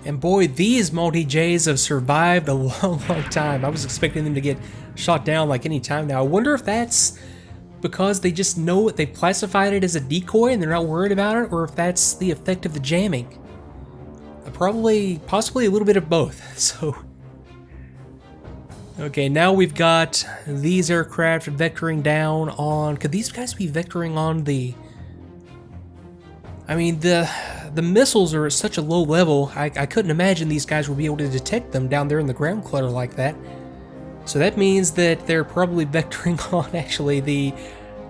And boy, these multi-Js have survived a long, long time. I was expecting them to get shot down like any time now. I wonder if that's because they just know it, they've classified it as a decoy and they're not worried about it, or if that's the effect of the jamming. Possibly a little bit of both. So, okay, now we've got these aircraft vectoring down on. Could these guys be vectoring on the? I mean, the missiles are at such a low level. I couldn't imagine these guys would be able to detect them down there in the ground clutter like that. So that means that they're probably vectoring on actually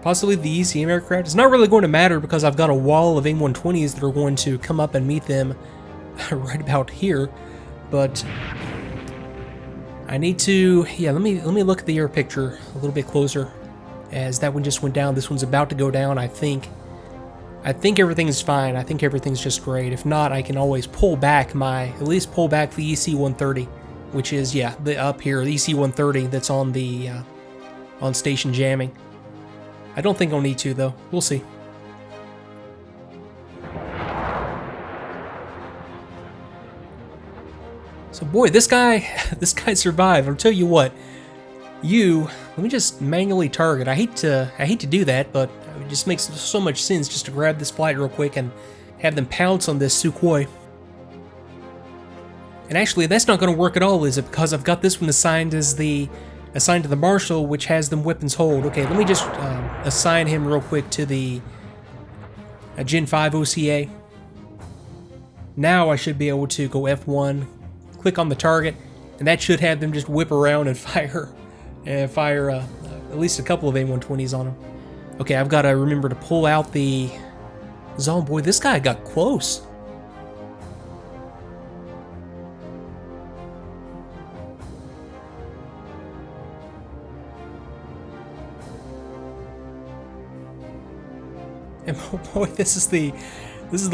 possibly the ECM aircraft. It's not really going to matter because I've got a wall of AIM-120s that are going to come up and meet them right about here. But I need to, yeah, let me look at the air picture a little bit closer, as that one just went down. This one's about to go down, I think. I think everything's fine. I think everything's just great. If not, I can always pull back at least pull back the EC-130, which is, yeah, up here, the EC-130 that's on the, on station jamming. I don't think I'll need to, though. We'll see. So, boy, this guy survived. I'll tell you what. Let me just manually target. I hate to do that, but it just makes so much sense just to grab this flight real quick and have them pounce on this Sukhoi. And actually, that's not going to work at all, is it? Because I've got this one assigned to the Marshal, which has them weapons hold. Okay, let me just assign him real quick to the Gen 5 OCA. Now I should be able to go F1, click on the target, and that should have them just whip around and fire at least a couple of AIM-120s on them. Okay, I've got to remember to pull out the zone. Boy, this guy got close. And boy, this is the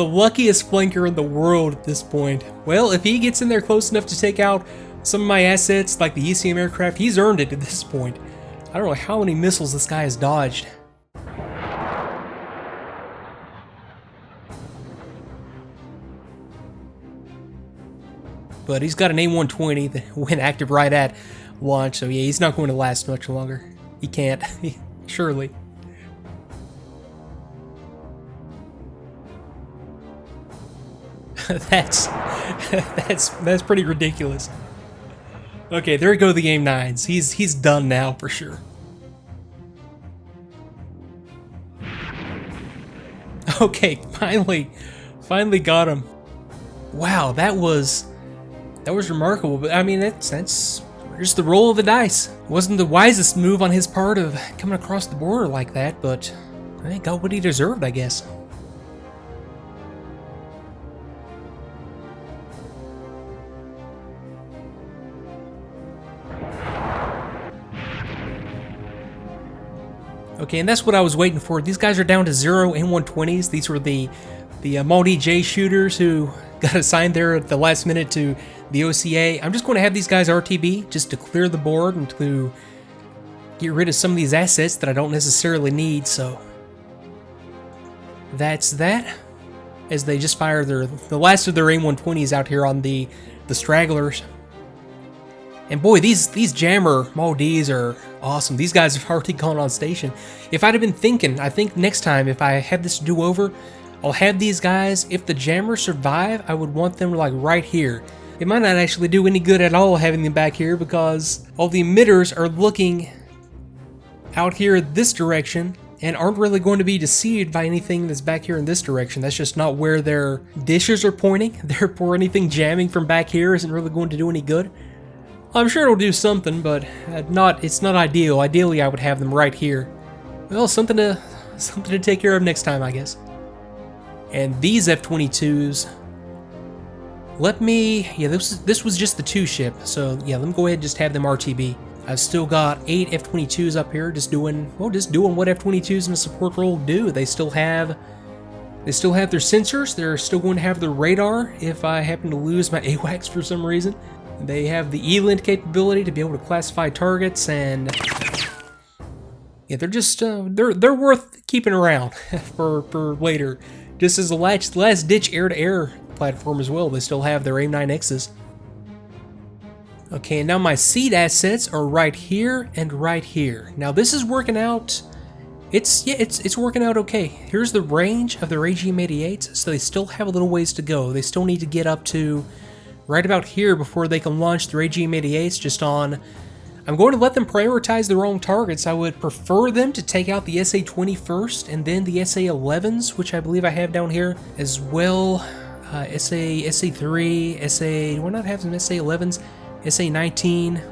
luckiest flanker in the world at this point. Well, if he gets in there close enough to take out some of my assets, like the ECM aircraft, he's earned it at this point. I don't know how many missiles this guy has dodged. But he's got an AIM-120 that went active right at launch, so yeah, he's not going to last much longer. He can't, surely. That's pretty ridiculous. Okay, there go the AIM-9s. He's done now for sure. Okay, finally got him. Wow, that was remarkable. But I mean, that's just the roll of the dice. It wasn't the wisest move on his part of coming across the border like that, but he got what he deserved, I guess. Okay, and that's what I was waiting for. These guys are down to 0 AIM-120s. These were the multi-J shooters who got assigned there at the last minute to the OCA. I'm just going to have these guys RTB just to clear the board and to get rid of some of these assets that I don't necessarily need. So that's that. As they just fire the last of their AIM-120s out here on the stragglers. And boy, these jammer Maldives are awesome. These guys have already gone on station. If I'd have been thinking, I think next time, if I have this do-over, I'll have these guys, if the jammers survive, I would want them like right here. It might not actually do any good at all having them back here because all the emitters are looking out here this direction and aren't really going to be deceived by anything that's back here in this direction. That's just not where their dishes are pointing. Therefore, anything jamming from back here isn't really going to do any good. I'm sure it'll do something, but it's not ideal. Ideally, I would have them right here. Well, something to take care of next time, I guess. And these F-22s, this was just the 2 ship, so yeah, let me go ahead and just have them RTB. I've still got 8 F-22s up here, just doing what F-22s in a support role do. They still have their sensors. They're still going to have their radar if I happen to lose my AWACS for some reason. They have the ELINT capability to be able to classify targets, and yeah, they're just they're worth keeping around for later, just as a last ditch air-to-air platform as well. They still have their AIM-9Xs. Okay, and now my seed assets are right here and right here. Now this is working out. It's working out okay. Here's the range of their AGM-88s, so they still have a little ways to go. They still need to get up to right about here before they can launch their AGM-88s just on... I'm going to let them prioritize their own targets. I would prefer them to take out the SA-20 first, and then the SA-11s, which I believe I have down here as well. SA-3, do I not have some SA-11s? SA-19.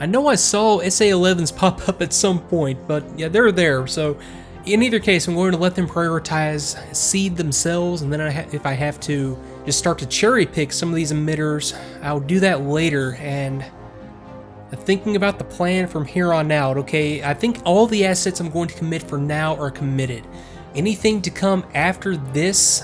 I know I saw SA-11s pop up at some point, but yeah, they're there. So in either case, I'm going to let them prioritize seed themselves, and then if I have to just start to cherry pick some of these emitters, I'll do that later. And thinking about the plan from here on out, okay, I think all the assets I'm going to commit for now are committed. Anything to come after this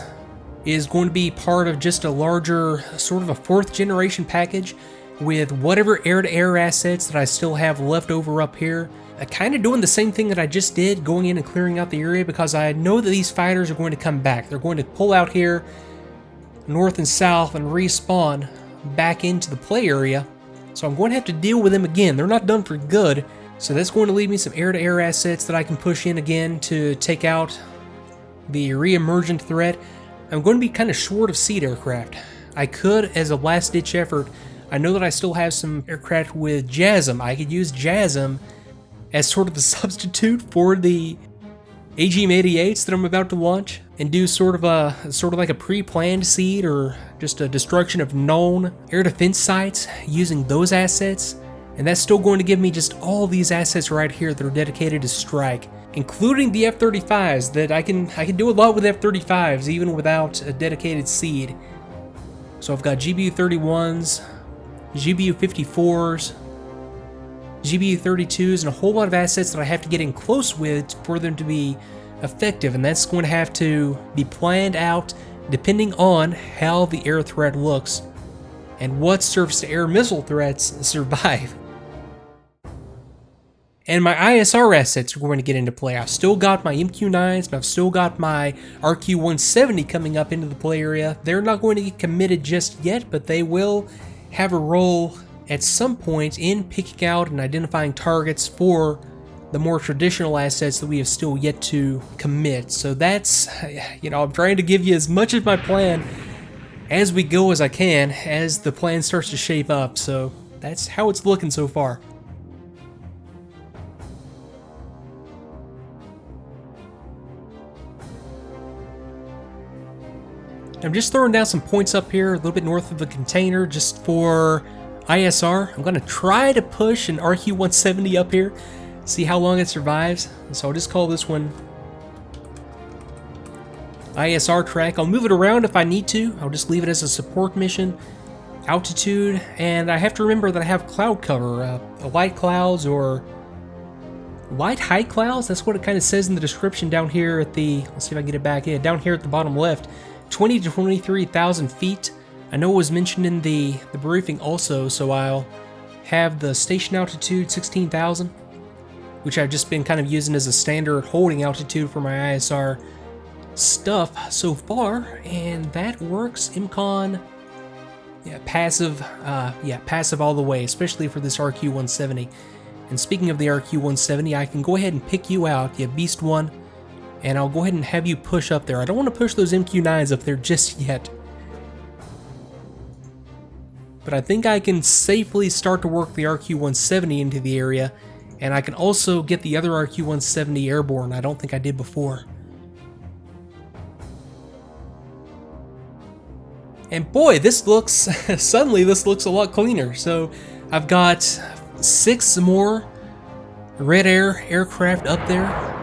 is going to be part of just a larger, sort of a 4th generation package with whatever air-to-air assets that I still have left over up here. Kind of doing the same thing that I just did, going in and clearing out the area, because I know that these fighters are going to come back. They're going to pull out here, north and south, and respawn back into the play area. So I'm going to have to deal with them again. They're not done for good. So that's going to leave me some air-to-air assets that I can push in again to take out the re-emergent threat. I'm going to be kind of short of seed aircraft. I could, as a last-ditch effort, I know that I still have some aircraft with JASM. I could use JASM as sort of a substitute for the AGM-88s that I'm about to launch, and do sort of like a pre-planned seed or just a destruction of known air defense sites using those assets. And that's still going to give me just all these assets right here that are dedicated to strike, including the F-35s. That I can do a lot with F-35s even without a dedicated seed. So I've got GBU-31s, GBU-54s, GBU-32s, and a whole lot of assets that I have to get in close with for them to be effective, and that's going to have to be planned out depending on how the air threat looks and what surface-to-air missile threats survive. And my ISR assets are going to get into play. I've still got my MQ-9s, and I've still got my RQ-170 coming up into the play area. They're not going to get committed just yet, but they will have a role at some point in picking out and identifying targets for the more traditional assets that we have still yet to commit. So that's, I'm trying to give you as much of my plan as we go as I can as the plan starts to shape up. So that's how it's looking so far. I'm just throwing down some points up here, a little bit north of the container, just for ISR. I'm going to try to push an RQ-170 up here, see how long it survives. So I'll just call this one ISR track. I'll move it around if I need to. I'll just leave it as a support mission. Altitude, and I have to remember that I have cloud cover, light clouds or light high clouds. That's what it kind of says in the description down here at the, let's see if I can get it back. Yeah, down here at the bottom left. 20 to 23,000 feet. I know it was mentioned in the briefing also, so I'll have the station altitude 16,000, which I've just been kind of using as a standard holding altitude for my ISR stuff so far, and that works. MCON, passive all the way, especially for this RQ-170. And speaking of the RQ-170, I can go ahead and pick you out, Beast 1, and I'll go ahead and have you push up there. I don't want to push those MQ-9s up there just yet, but I think I can safely start to work the RQ-170 into the area, and I can also get the other RQ-170 airborne. I don't think I did before. And boy, this looks, suddenly this looks a lot cleaner. So I've got 6 more Red Air aircraft up there.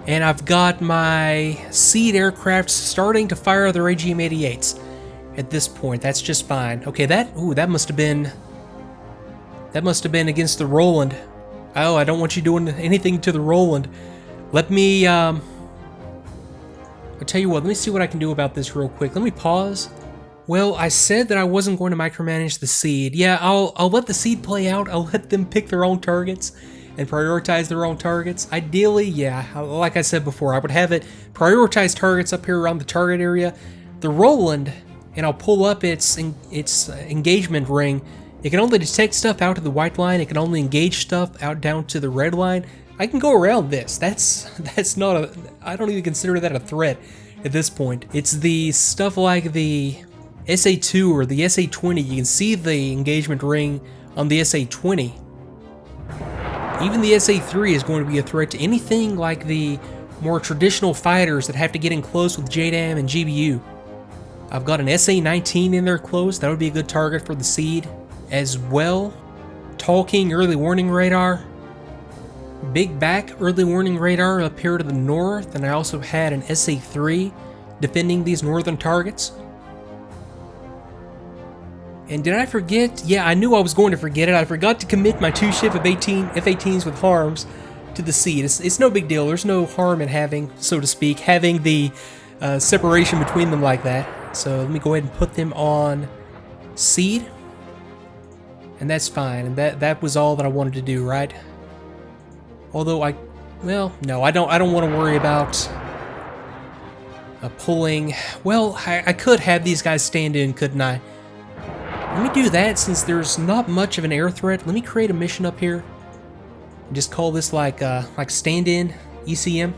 And I've got my seed aircraft starting to fire their AGM-88s at this point. That's just fine. Okay, that must have been against the Roland. Oh, I don't want you doing anything to the Roland. Let me, I'll tell you what, let me see what I can do about this real quick. Let me pause. Well, I said that I wasn't going to micromanage the seed. Yeah, I'll let the seed play out. I'll let them pick their own targets. and prioritize their own targets. Ideally, yeah, like I said before, I would have it prioritize targets up here around the target area. The Roland, and I'll pull up its engagement ring. It can only detect stuff out to the white line. It can only engage stuff out down to the red line. I can go around this. That's not a... I don't even consider that a threat at this point. It's the stuff like the SA2 or the SA20. You can see the engagement ring on the SA20. Even the SA3 is going to be a threat to anything like the more traditional fighters that have to get in close with JDAM and GBU. I've got an SA-19 in there close. That would be a good target for the Seed as well. Talking early warning radar. Big back early warning radar up here to the north, and I also had an SA-3 defending these northern targets. And did I forget? Yeah, I knew I was going to forget it. I forgot to commit my 2 ship of F-18s with harms to the Seed. It's no big deal. There's no harm in having, so to speak, having the separation between them like that. So let me go ahead and put them on Seed. And that's fine. And that was all that I wanted to do, right? Although well, no, I don't want to worry about pulling. Well, I could have these guys stand in, couldn't I? Let me do that since there's not much of an air threat. Let me create a mission up here. Just call this like stand-in ECM.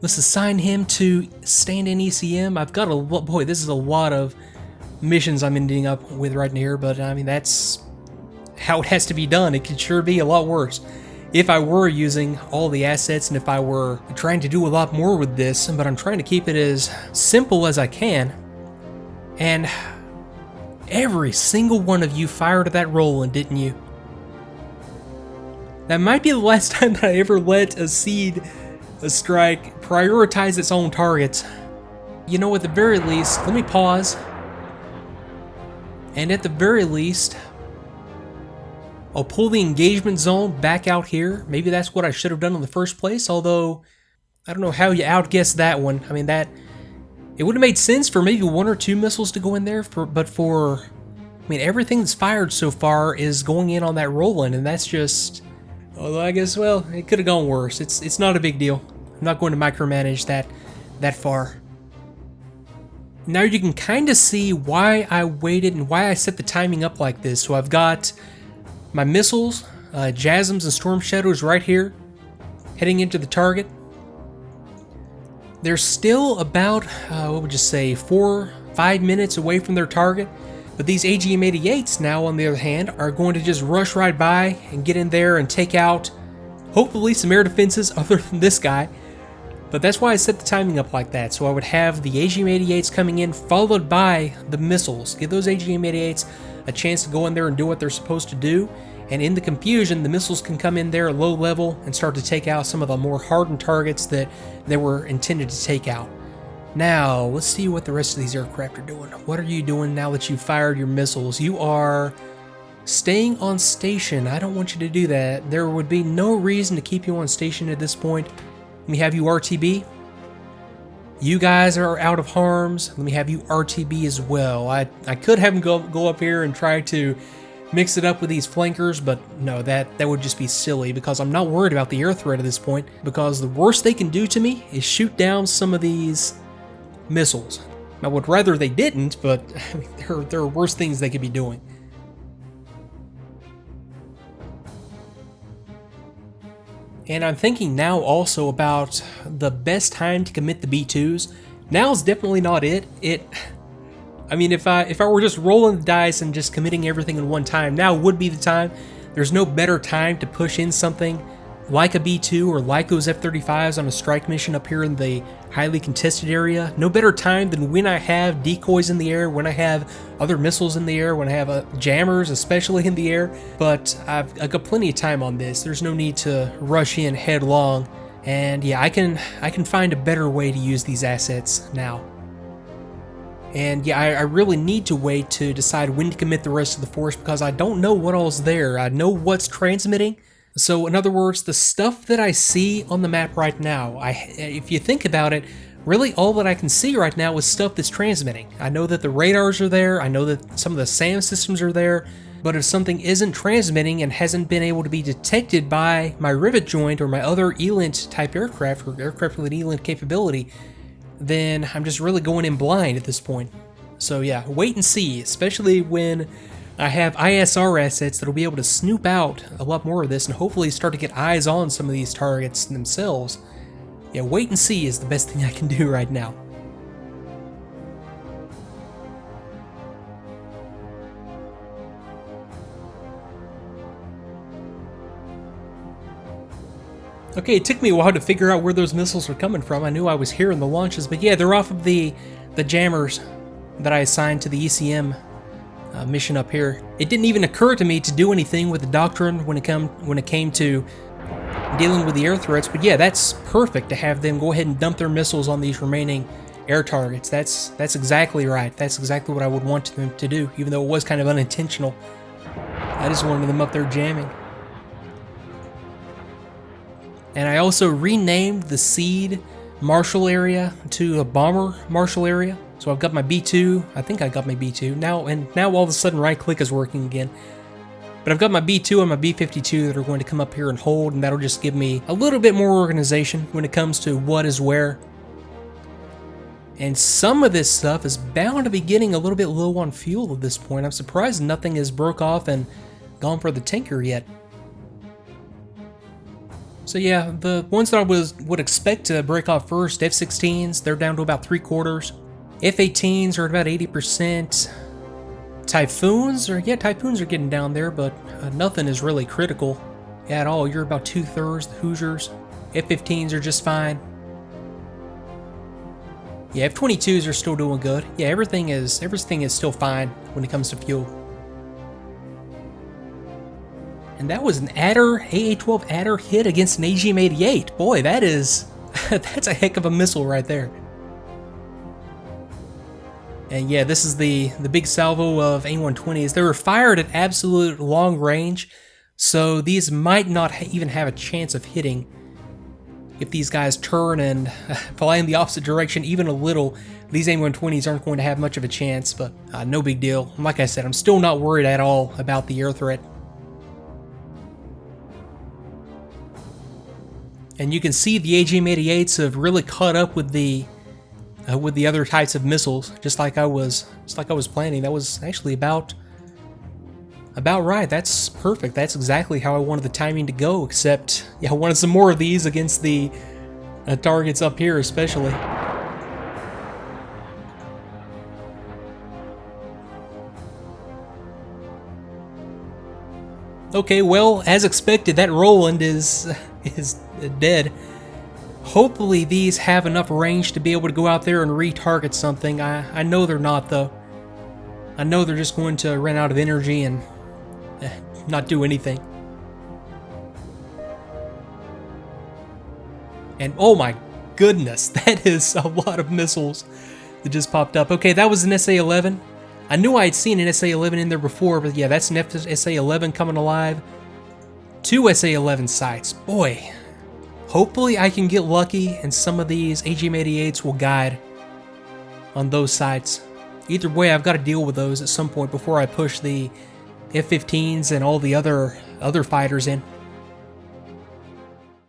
Let's assign him to stand-in ECM. I've got boy, this is a lot of missions I'm ending up with right here, but I mean, that's how it has to be done. It could sure be a lot worse if I were using all the assets and if I were trying to do a lot more with this, but I'm trying to keep it as simple as I can. And every single one of you fired at that Roland, didn't you? That might be the last time that I ever let a Seed strike prioritize its own targets. You know, at the very least, let me pause. And at the very least, I'll pull the engagement zone back out here. Maybe that's what I should have done in the first place, although I don't know how you outguess that one. I mean, it would have made sense for maybe 1 or 2 missiles to go in there, but I mean, everything that's fired so far is going in on that Roland, and that's just, although I guess, well, it could have gone worse. It's not a big deal. I'm not going to micromanage that far. Now you can kind of see why I waited and why I set the timing up like this. So I've got my missiles, JASMs and Storm Shadows right here, heading into the target. They're still about, what would you say, 4-5 minutes away from their target. But these AGM-88s now, on the other hand, are going to just rush right by and get in there and take out, hopefully, some air defenses other than this guy. But that's why I set the timing up like that. So I would have the AGM-88s coming in, followed by the missiles. Give those AGM-88s a chance to go in there and do what they're supposed to do. And in the confusion, the missiles can come in there at low level and start to take out some of the more hardened targets that they were intended to take out. Now, let's see what the rest of these aircraft are doing. What are you doing now that you've fired your missiles? You are staying on station. I don't want you to do that. There would be no reason to keep you on station at this point. Let me have you RTB. You guys are out of harms. Let me have you RTB as well. I could have them go up here and try to mix it up with these flankers, but no, that would just be silly because I'm not worried about the air threat at this point, because the worst they can do to me is shoot down some of these missiles. I would rather they didn't, but I mean, there are worse things they could be doing. And I'm thinking now also about the best time to commit the B2s. Now's definitely not it. I mean, if I were just rolling the dice and just committing everything in one time, now would be the time. There's no better time to push in something like a B2 or like those F-35s on a strike mission up here in the highly contested area. No better time than when I have decoys in the air, when I have other missiles in the air, when I have jammers especially in the air. But I've got plenty of time on this. There's no need to rush in headlong. And yeah, I can find a better way to use these assets now. And yeah, I really need to wait to decide when to commit the rest of the force, because I don't know what all's there. I know what's transmitting. So in other words, the stuff that I see on the map right now, if you think about it, really all that I can see right now is stuff that's transmitting. I know that the radars are there, I know that some of the SAM systems are there, but if something isn't transmitting and hasn't been able to be detected by my rivet joint or my other ELINT type aircraft or aircraft with an ELINT capability, then I'm just really going in blind at this point. So yeah, wait and see, especially when I have ISR assets that'll be able to snoop out a lot more of this and hopefully start to get eyes on some of these targets themselves. Yeah, wait and see is the best thing I can do right now. Okay, it took me a while to figure out where those missiles were coming from. I knew I was hearing the launches, but yeah, they're off of the jammers that I assigned to the ECM mission up here. It didn't even occur to me to do anything with the doctrine when it came to dealing with the air threats, but yeah, that's perfect to have them go ahead and dump their missiles on these remaining air targets. That's exactly right. That's exactly what I would want them to do, even though it was kind of unintentional. I just wanted them up there jamming. And I also renamed the seed marshal area to a bomber marshal area. So I've got my B2. I think I got my B2 now, and now all of a sudden right click is working again. But I've got my B2 and my B52 that are going to come up here and hold, and that'll just give me a little bit more organization when it comes to what is where. And some of this stuff is bound to be getting a little bit low on fuel at this point. I'm surprised nothing has broke off and gone for the tanker yet. So yeah, the ones that I would expect to break off first, F-16s, they're down to about 3/4. F-18s are at about 80%. Typhoons are getting down there, but nothing is really critical at all. You're about 2/3. The Hoosiers, F-15s are just fine. Yeah, F-22s are still doing good. Yeah, everything is still fine when it comes to fuel. And that was an Adder, AA-12 Adder hit against an AGM-88. Boy, that's a heck of a missile right there. And yeah, this is the big salvo of A-120s. They were fired at absolute long range, so these might not even have a chance of hitting. If these guys turn and fly in the opposite direction even a little, these A-120s aren't going to have much of a chance, but no big deal. Like I said, I'm still not worried at all about the air threat. And you can see the AGM-88s have really caught up with the other types of missiles, just like I was planning. That was actually about right. That's perfect. That's exactly how I wanted the timing to go. Except, yeah, I wanted some more of these against the targets up here, especially. Okay, well, as expected, that Roland is dead. Hopefully these have enough range to be able to go out there and retarget something. I know they're not, though. I know they're just going to run out of energy and not do anything. And oh my goodness, that is a lot of missiles that just popped up. Okay, that was an SA-11. I knew I had seen an SA-11 in there before, but yeah, that's an SA-11 coming alive. 2 SA-11 sites. Boy, hopefully I can get lucky and some of these AGM-88s will guide on those sites. Either way, I've got to deal with those at some point before I push the F-15s and all the other fighters in.